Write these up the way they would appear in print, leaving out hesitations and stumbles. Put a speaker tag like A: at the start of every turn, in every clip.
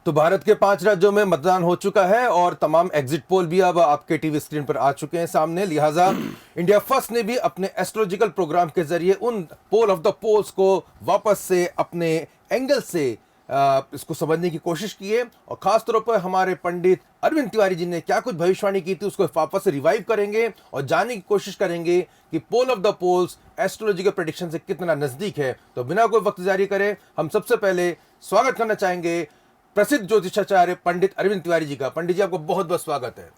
A: तो भारत के 5 राज्यों में मतदान हो चुका है और तमाम एग्जिट पोल भी अब आपके टीवी स्क्रीन पर आ चुके हैं सामने। लिहाजा इंडिया फर्स्ट ने भी अपने एस्ट्रोलॉजिकल प्रोग्राम के जरिए उन पोल ऑफ द पोल्स को वापस से अपने एंगल से इसको समझने की कोशिश की है और खासतौर पर हमारे पंडित अरविंद तिवारी जी ने क्या कुछ भविष्यवाणी की थी उसको वापस से रिवाइव करेंगे और जानने की कोशिश करेंगे कि poll of the polls astrological prediction से कितना नजदीक है। तो बिना कोई वक्त जारी करे हम सबसे पहले स्वागत करना चाहेंगे प्रसिद्ध ज्योतिषाचार्य पंडित अरविंद तिवारी जी का। पंडित जी आपको बहुत बहुत स्वागत है।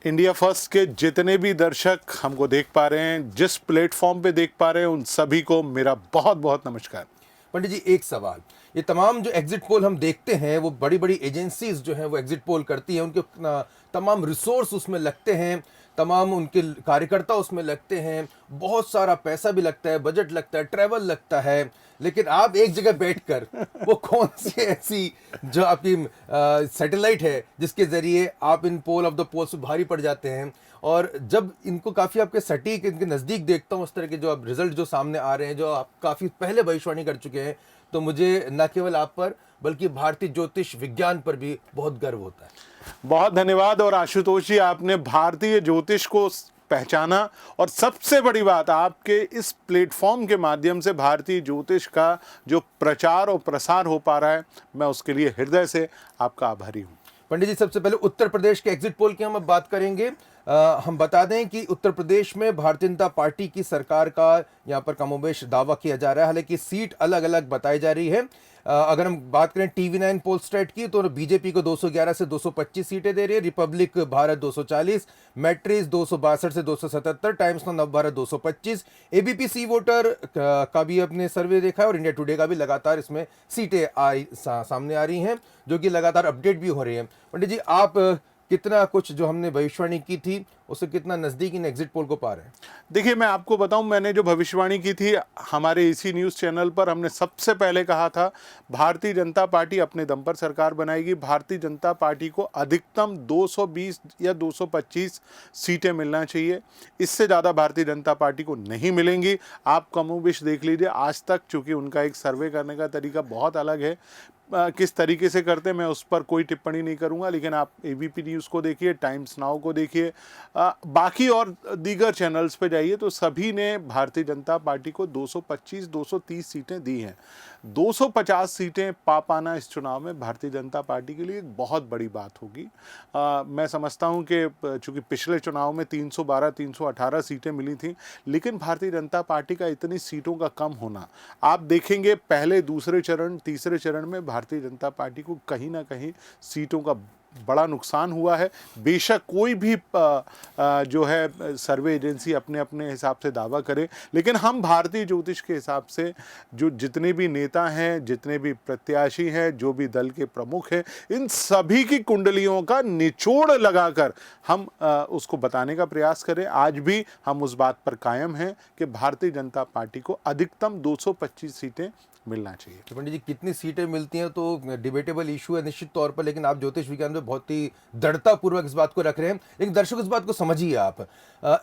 B: इंडिया फर्स्ट के जितने भी दर्शक हमको देख पा रहे हैं, जिस प्लेटफॉर्म पे देख पा रहे हैं, उन सभी को मेरा बहुत बहुत नमस्कार।
A: पंडित जी एक सवाल, ये तमाम जो एग्जिट पोल हम देखते हैं वो बड़ी बड़ी एजेंसीज जो हैं वो एग्जिट पोल करती हैं, उनके तमाम रिसोर्स उसमें लगते हैं, तमाम उनके कार्यकर्ता उसमें लगते हैं, बहुत सारा पैसा भी लगता है, बजट लगता है, ट्रैवल लगता है, लेकिन आप एक जगह बैठकर वो कौन सी ऐसी जो आपकी सैटेलाइट है जिसके जरिए आप इन पोल ऑफ द पोल्स पे भारी पड़ जाते हैं। और जब इनको काफ़ी आपके सटीक इनके नज़दीक देखता हूँ उस तरह के जो अब रिजल्ट जो सामने आ रहे हैं, जो आप काफ़ी पहले भविष्यवाणी कर चुके हैं, तो मुझे न केवल आप पर बल्कि भारतीय ज्योतिष विज्ञान पर भी बहुत गर्व होता है।
B: बहुत धन्यवाद। और आशुतोष जी, आपने भारतीय ज्योतिष को पहचाना और सबसे बड़ी बात, आपके इस प्लेटफॉर्म के माध्यम से भारतीय ज्योतिष का जो प्रचार और प्रसार हो पा रहा है, मैं उसके लिए हृदय से आपका आभारी हूँ।
A: पंडित जी सबसे पहले उत्तर प्रदेश के एग्जिट पोल की हम अब बात करेंगे। हम बता दें कि उत्तर प्रदेश में भारतीय जनता पार्टी की सरकार का यहाँ पर कमोबेश दावा किया जा रहा है, हालांकि सीट अलग अलग बताई जा रही है। अगर हम बात करें TV9 पोलस्टैट की तो बीजेपी को 211 से 225 सीटें दे रही है, रिपब्लिक भारत 240, मैट्रिस 262 से 277, टाइम्स ऑफ नवभारत 225, एबीपी सी वोटर का भी अपने सर्वे देखा है और इंडिया टुडे का भी लगातार इसमें सीटें सामने आ रही हैं जो कि लगातार अपडेट भी हो रही है। पंडित जी आप कितना कुछ जो हमने भविष्यवाणी की थी उससे कितना नजदीक इन एग्जिट पोल को पा रहे हैं?
B: देखिए, मैं आपको बताऊं, मैंने जो भविष्यवाणी की थी हमारे इसी न्यूज़ चैनल पर, हमने सबसे पहले कहा था भारतीय जनता पार्टी अपने दम पर सरकार बनाएगी। भारतीय जनता पार्टी को अधिकतम 220 या 225 सीटें मिलना चाहिए, इससे ज़्यादा भारतीय जनता पार्टी को नहीं मिलेंगी। आप कमोबेश देख लीजिए, आज तक चूँकि उनका एक सर्वे करने का तरीका बहुत अलग है, किस तरीके से करते हैं मैं उस पर कोई टिप्पणी नहीं करूंगा, लेकिन आप एबीपी न्यूज़ को देखिए, टाइम्स नाउ को देखिए, बाकी और दीगर चैनल्स पे जाइए, तो सभी ने भारतीय जनता पार्टी को 225-230 सीटें दी हैं। 250 सीटें पा पाना इस चुनाव में भारतीय जनता पार्टी के लिए एक बहुत बड़ी बात होगी। मैं समझता हूं कि चूँकि पिछले चुनाव में 312-318 सीटें मिली थी, लेकिन भारतीय जनता पार्टी का इतनी सीटों का कम होना, आप देखेंगे पहले, दूसरे चरण, तीसरे चरण में भारतीय जनता पार्टी को कहीं ना कहीं सीटों का बड़ा नुकसान हुआ है। बेशक कोई भी जो है सर्वे एजेंसी अपने अपने हिसाब से दावा करे, लेकिन हम भारतीय ज्योतिष के हिसाब से जो जितने भी नेता हैं, जितने भी प्रत्याशी हैं, जो भी दल के प्रमुख हैं, इन सभी की कुंडलियों का निचोड़ लगाकर हम उसको बताने का प्रयास करें। आज भी हम उस बात पर कायम हैं कि भारतीय जनता पार्टी को अधिकतम 225 सीटें मिलना चाहिए।
A: तो पंडित जी कितनी सीटें मिलती हैं तो डिबेटेबल इशू है निश्चित तौर पर, लेकिन आप ज्योतिष विज्ञान में बहुत ही दृढ़ता पूर्वक इस बात को रख रहे हैं। लेकिन दर्शक इस बात को समझिए आप,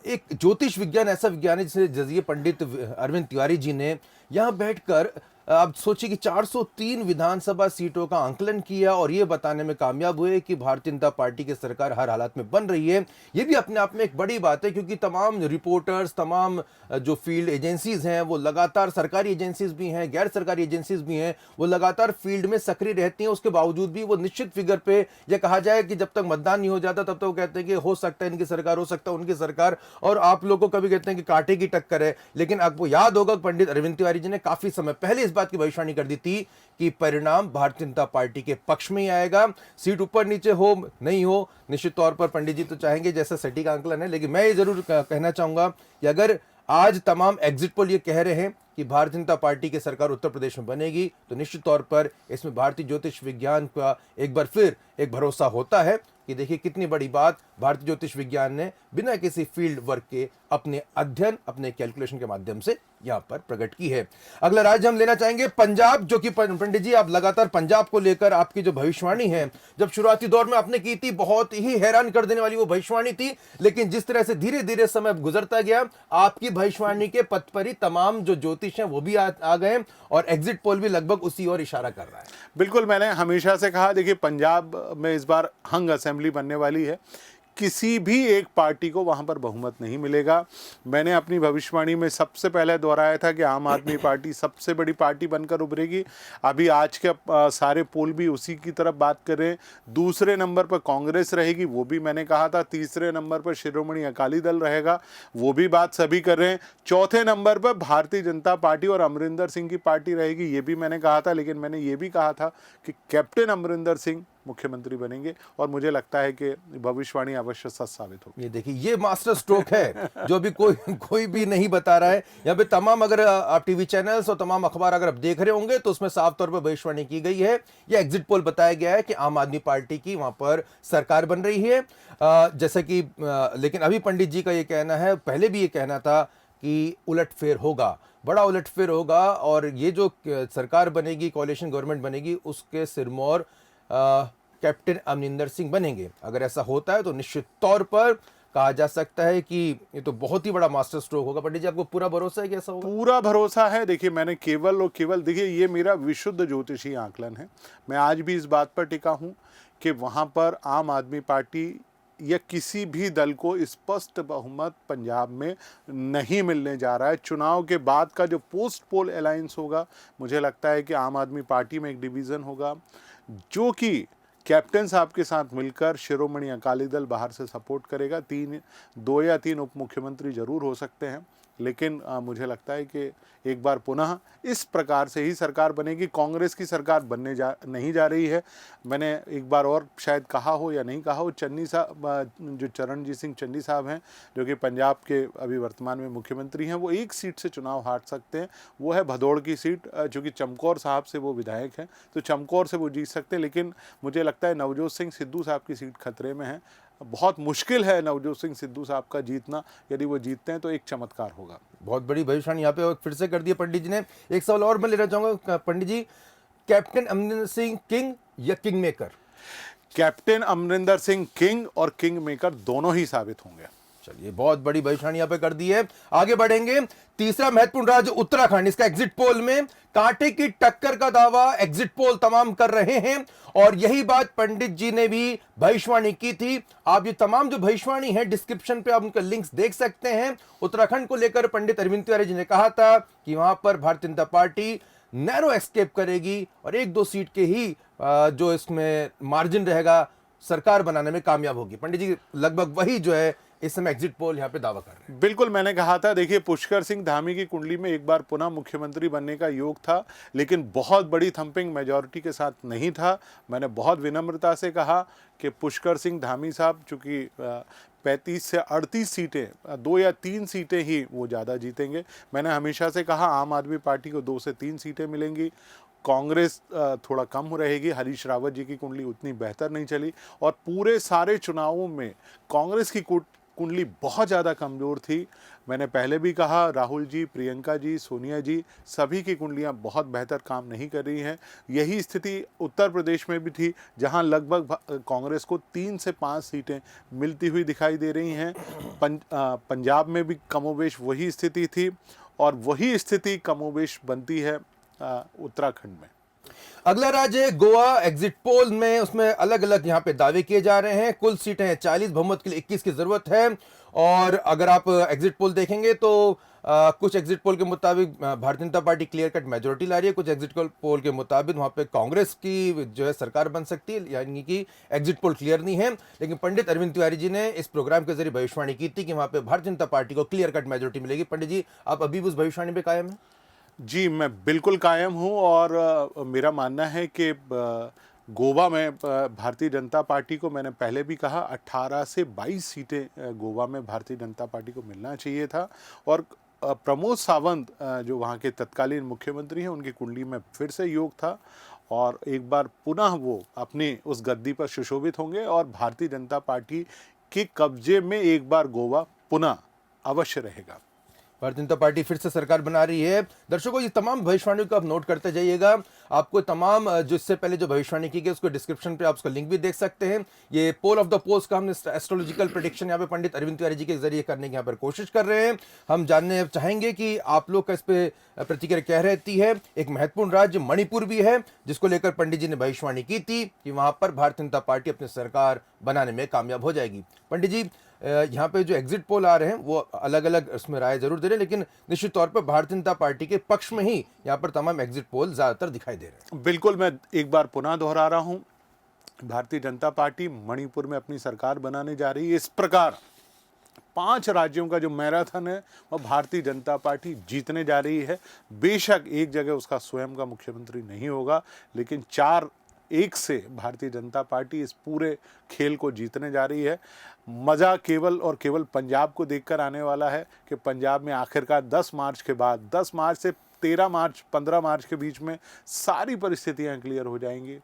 A: एक ज्योतिष विज्ञान ऐसा विज्ञान है जिसे जरिए पंडित अरविंद तिवारी जी ने यहाँ बैठकर आप सोचिए कि 403 विधानसभा सीटों का आंकलन किया और ये बताने में कामयाब हुए कि भारतीय जनता पार्टी की सरकार हर हालात में बन रही है। ये भी अपने आप में एक बड़ी बात है, क्योंकि तमाम रिपोर्टर्स, तमाम जो फील्ड एजेंसीज हैं वो लगातार, सरकारी एजेंसीज भी हैं, गैर सरकारी एजेंसीज भी हैं, वो लगातार फील्ड में सक्रिय रहती हैं। उसके बावजूद भी वो निश्चित फिगर पे यह कहा जाए कि जब तक मतदान नहीं हो जाता तब तक वो कहते हैं कि हो सकता है इनकी सरकार, हो सकता है उनकी सरकार, और आप लोगों को कभी कहते हैं कि कांटे की टक्कर है। लेकिन आपको याद होगा पंडित अरविंद तिवारी जी ने काफी समय पहले इस बात की भविष्यवाणी कर दी थी कि परिणाम भारतीय जनता पार्टी के पक्ष में ही आएगा। सीट ऊपर नीचे हो नहीं हो, निश्चित तौर पर पंडित जी तो चाहेंगे जैसा सटीक आंकलन है, लेकिन मैं ये जरूर कहना चाहूंगा कि अगर आज तमाम एग्जिट पोल ये कह रहे हैं कि भारतीय जनता पार्टी की सरकार उत्तर प्रदेश में बनेगी, तो निश्चित तौर पर इसमें भारतीय ज्योतिष विज्ञान का एक बार फिर एक भरोसा होता है कि देखिए कितनी बड़ी बात भारतीय ज्योतिष विज्ञान ने बिना किसी फील्ड वर्क के अपने अध्ययन, अपने कैलकुलेशन के माध्यम से यहां पर प्रकट की है। अगला राज्य हम लेना चाहेंगे पंजाब, जो कि पंडित जी आप लगातार पंजाब को लेकर आपकी जो भविष्यवाणी है, जब शुरुआती दौर में आपने की थी, बहुत ही हैरान कर देने वाली वो भविष्यवाणी थी, लेकिन जिस तरह से धीरे धीरे समय गुजरता गया, आपकी भविष्यवाणी के पथ पर ही तमाम जो ज्योतिष हैं वो भी आ गए और एग्जिट पोल भी लगभग उसी ओर इशारा कर रहा है।
B: बिल्कुल, मैंने हमेशा से कहा, देखिए पंजाब में इस बार हंग असेंबली बनने वाली है, किसी भी एक पार्टी को वहाँ पर बहुमत नहीं मिलेगा। मैंने अपनी भविष्यवाणी में सबसे पहले दोहराया था कि आम आदमी पार्टी सबसे बड़ी पार्टी बनकर उभरेगी। अभी आज के सारे पोल भी उसी की तरफ बात कर रहे हैं। दूसरे नंबर पर कांग्रेस रहेगी, वो भी मैंने कहा था। तीसरे नंबर पर शिरोमणि अकाली दल रहेगा, वो भी बात सभी कर रहे हैं। चौथे नंबर पर भारतीय जनता पार्टी और अमरिंदर सिंह की पार्टी रहेगी, ये भी मैंने कहा था। लेकिन मैंने ये भी कहा था कि कैप्टन अमरिंदर सिंह मुख्यमंत्री बनेंगे, और मुझे लगता है कि भविष्यवाणी अवश्य सच साबित होगी।
A: ये देखिए, ये मास्टर स्ट्रोक है जो अभी कोई भी नहीं बता रहा है। यहाँ पे तमाम, अगर आप टीवी चैनल्स और तमाम अखबार अगर आप देख रहे होंगे तो उसमें साफ तौर पर भविष्यवाणी की गई है। ये एग्जिट पोल बताया गया है कि आम आदमी पार्टी की वहां पर सरकार बन रही है। जैसे कि लेकिन अभी पंडित जी का ये कहना है, पहले भी ये कहना था कि उलटफेर होगा, बड़ा उलटफेर होगा, और ये जो सरकार बनेगी, कोalition गवर्नमेंट बनेगी, उसके सिरमौर कैप्टन अमरिंदर सिंह बनेंगे। अगर ऐसा होता है तो निश्चित तौर पर कहा जा सकता है कि ये तो बहुत ही बड़ा मास्टर स्ट्रोक होगा। पंडित जी, आपको पूरा भरोसा है कि ऐसा होगा?
B: पूरा भरोसा है। देखिए, मैंने केवल और केवल, देखिए ये मेरा विशुद्ध ज्योतिषी आकलन है। मैं आज भी इस बात पर टिका हूं कि वहां पर आम आदमी पार्टी या किसी भी दल को स्पष्ट बहुमत पंजाब में नहीं मिलने जा रहा है। चुनाव के बाद का जो पोस्ट पोल अलायंस होगा, मुझे लगता है कि आम आदमी पार्टी में एक डिवीज़न होगा, जो कि कैप्टन साहब के साथ मिलकर शिरोमणि अकाली दल बाहर से सपोर्ट करेगा। 2 या 3 उप मुख्यमंत्री जरूर हो सकते हैं, लेकिन मुझे लगता है कि एक बार पुनः इस प्रकार से ही सरकार बनेगी। कांग्रेस की सरकार बनने नहीं जा रही है। मैंने एक बार और शायद कहा हो या नहीं कहा हो, चन्नी साहब, जो चरणजीत सिंह चन्नी साहब हैं, जो कि पंजाब के अभी वर्तमान में मुख्यमंत्री हैं, वो एक सीट से चुनाव हार सकते हैं। वो है भदौड़ की सीट, चूँकि चमकौर साहब से वो विधायक हैं, तो चमकौर से वो जीत सकते हैं। लेकिन मुझे लगता है नवजोत सिंह सिद्धू साहब की सीट खतरे में है। बहुत मुश्किल है नवजोत सिंह सिद्धू साहब का जीतना। यदि वो जीतते हैं तो एक चमत्कार होगा।
A: बहुत बड़ी भविष्यवाणी यहाँ पे फिर से कर दी है पंडित जी ने। एक सवाल और मैं लेना चाहूंगा पंडित जी, कैप्टन अमरिंदर सिंह किंग या king maker?
B: Captain Amarinder Singh king और किंग मेकर दोनों ही साबित होंगे।
A: चलिए, बहुत बड़ी भविष्यवाणी यहाँ पे कर दी है। आगे बढ़ेंगे। तीसरा महत्वपूर्ण राज्य उत्तराखंड, इसका एग्जिट पोल में कांटे की टक्कर का दावा एग्जिट पोल तमाम कर रहे हैं, और यही बात पंडित जी ने भी भविष्यवाणी की थी। आप ये तमाम जो भविष्यवाणी है, डिस्क्रिप्शन पे आप उनके लिंक्स देख सकते हैं। उत्तराखंड को लेकर पंडित अरविंद तिवारी जी ने कहा था कि वहां पर Bharatiya Janata party narrow escape करेगी और 1-2 सीट के ही जो इसमें मार्जिन रहेगा, सरकार बनाने में कामयाब होगी। पंडित जी लगभग वही जो है इस समय एग्जिट पोल यहाँ पे दावा कर रहे हैं।
B: बिल्कुल, मैंने कहा था, देखिए पुष्कर सिंह धामी की कुंडली में एक बार पुनः मुख्यमंत्री बनने का योग था, लेकिन बहुत बड़ी थंपिंग मेजॉरिटी के साथ नहीं था। मैंने बहुत विनम्रता से कहा कि पुष्कर सिंह धामी साहब, चूँकि 35 से 38 सीटें, 2 या 3 सीटें ही वो ज़्यादा जीतेंगे। मैंने हमेशा से कहा आम आदमी पार्टी को 2 से 3 सीटें मिलेंगी। कांग्रेस थोड़ा कम रहेगी। हरीश रावत जी की कुंडली उतनी बेहतर नहीं चली, और पूरे सारे चुनावों में कांग्रेस की कुंडली बहुत ज़्यादा कमज़ोर थी। मैंने पहले भी कहा, राहुल जी, प्रियंका जी, सोनिया जी, सभी की कुंडलियां बहुत बेहतर काम नहीं कर रही हैं। यही स्थिति उत्तर प्रदेश में भी थी, जहां लगभग कांग्रेस को 3 से 5 सीटें मिलती हुई दिखाई दे रही हैं। पंजाब में भी कमोबेश वही स्थिति थी, और वही स्थिति कमोबेश बनती है उत्तराखंड में।
A: अगला राज्य है गोवा। एग्जिट पोल में उसमें अलग अलग यहाँ पे दावे किए जा रहे हैं। कुल सीटें हैं 40, बहुमत के लिए 21 की जरूरत है। और अगर आप एग्जिट पोल देखेंगे तो कुछ एग्जिट पोल के मुताबिक Bharatiya Janata party clear cut majority ला रही है, कुछ एग्जिट पोल के मुताबिक वहां पे कांग्रेस की जो है सरकार बन सकती है, यानी कि एग्जिट पोल क्लियर नहीं है। लेकिन पंडित अरविंद तिवारी जी ने इस प्रोग्राम के जरिए भविष्यवाणी की थी कि वहां पे भारतीय जनता पार्टी को क्लियर कट मेजोरिटी मिलेगी। पंडित जी, आप अभी भी उस भविष्यवाणी पे कायम है?
B: जी, मैं बिल्कुल कायम हूँ, और मेरा मानना है कि गोवा में भारतीय जनता पार्टी को, मैंने पहले भी कहा, 18 से 22 सीटें गोवा में भारतीय जनता पार्टी को मिलना चाहिए था। और प्रमोद सावंत, जो वहाँ के तत्कालीन मुख्यमंत्री हैं, उनकी कुंडली में फिर से योग था, और एक बार पुनः वो अपनी उस गद्दी पर सुशोभित होंगे, और भारतीय जनता पार्टी के कब्जे में एक बार गोवा पुनः अवश्य रहेगा।
A: भारतीय जनता पार्टी फिर से सरकार बना रही है। दर्शकों, ये तमाम भविष्यवाणियों को आप नोट करते जाइएगा। आपको तमाम जो इससे पहले जो भविष्यवाणी की गई उसको डिस्क्रिप्शन पे आप उसका लिंक भी देख सकते हैं। ये पोल ऑफ द पोस्ट का हमने एस्ट्रोलॉजिकल प्रेडिक्शन यहाँ पे पंडित अरविंद तिवारी जी के जरिए करने की यहाँ पर कोशिश कर रहे हैं। हम जानने चाहेंगे कि आप लोग का इस पे प्रतिक्रिया क्या रहती है। एक महत्वपूर्ण राज्य मणिपुर भी है जिसको लेकर पंडित जी ने भविष्यवाणी की थी कि वहां पर भारतीय जनता पार्टी अपनी सरकार बनाने में कामयाब हो जाएगी। पंडित जी, यहाँ पे जो एग्जिट पोल आ रहे हैं वो अलग अलग उसमें राय जरूर दे रहे हैं, लेकिन निश्चित तौर पर भारतीय जनता पार्टी के पक्ष में ही यहाँ पर तमाम एग्जिट पोल ज्यादातर दिखाई दे रहे हैं।
B: बिल्कुल, मैं एक बार पुनः दोहरा रहा हूं, भारतीय जनता पार्टी मणिपुर में अपनी सरकार बनाने जा रही है। इस प्रकार 5 राज्यों का जो मैराथन है वह भारतीय जनता पार्टी जीतने जा रही है। बेशक एक जगह उसका स्वयं का मुख्यमंत्री नहीं होगा, लेकिन 4-1 से भारतीय जनता पार्टी इस पूरे खेल को जीतने जा रही है। मज़ा केवल और केवल पंजाब को देखकर आने वाला है कि पंजाब में आखिरकार 10 मार्च के बाद, 10 मार्च से 13 मार्च 15 मार्च के बीच में सारी परिस्थितियां क्लियर हो जाएंगी।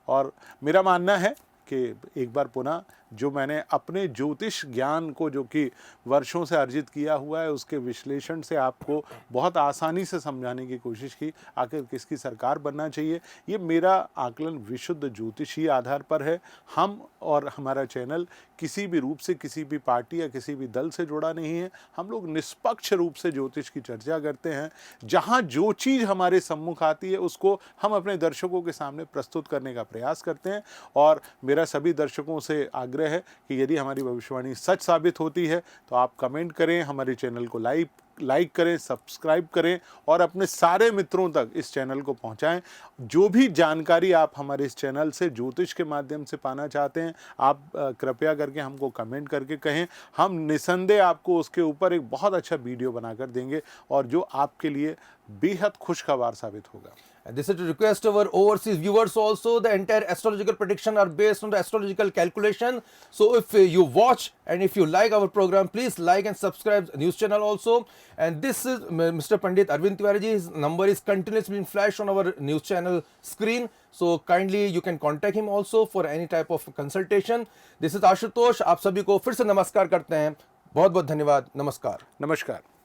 B: और मेरा मानना है कि एक बार पुनः जो मैंने अपने ज्योतिष ज्ञान को, जो कि वर्षों से अर्जित किया हुआ है, उसके विश्लेषण से आपको बहुत आसानी से समझाने की कोशिश की आखिर किसकी सरकार बनना चाहिए। ये मेरा आकलन विशुद्ध ज्योतिषीय आधार पर है। हम और हमारा चैनल किसी भी रूप से किसी भी पार्टी या किसी भी दल से जुड़ा नहीं है। हम लोग निष्पक्ष रूप से ज्योतिष की चर्चा करते हैं। जहाँ जो चीज़ हमारे सम्मुख आती है उसको हम अपने दर्शकों के सामने प्रस्तुत करने का प्रयास करते हैं। और मेरा सभी दर्शकों से आग्रह है कि यदि हमारी भविष्यवाणी सच साबित होती है तो आप कमेंट करें, हमारे चैनल को लाइक करें, सब्सक्राइब करें और अपने सारे मित्रों तक इस चैनल को पहुंचाएं। जो भी जानकारी आप हमारे इस चैनल से ज्योतिष के माध्यम से पाना चाहते हैं, आप कृपया करके हमको कमेंट करके कहें। हम निसंदेह आपको उसके ऊपर एक बहुत अच्छा वीडियो बनाकर देंगे और जो आपके लिए बेहद खुशखबर साबित होगा।
A: And this is to request our overseas viewers also. The entire astrological prediction are based on the astrological calculation. So if you watch and if you like our program, please like and subscribe news channel also. And this is Mr. Pandit Arvind Tiwari ji. His number is continuously being flashed on our news channel screen. So kindly you can contact him also for any type of consultation. This is Ashutosh. आप सभी को फिर से नमस्कार करते हैं। बहुत बहुत धन्यवाद। नमस्कार।
B: नमस्कार।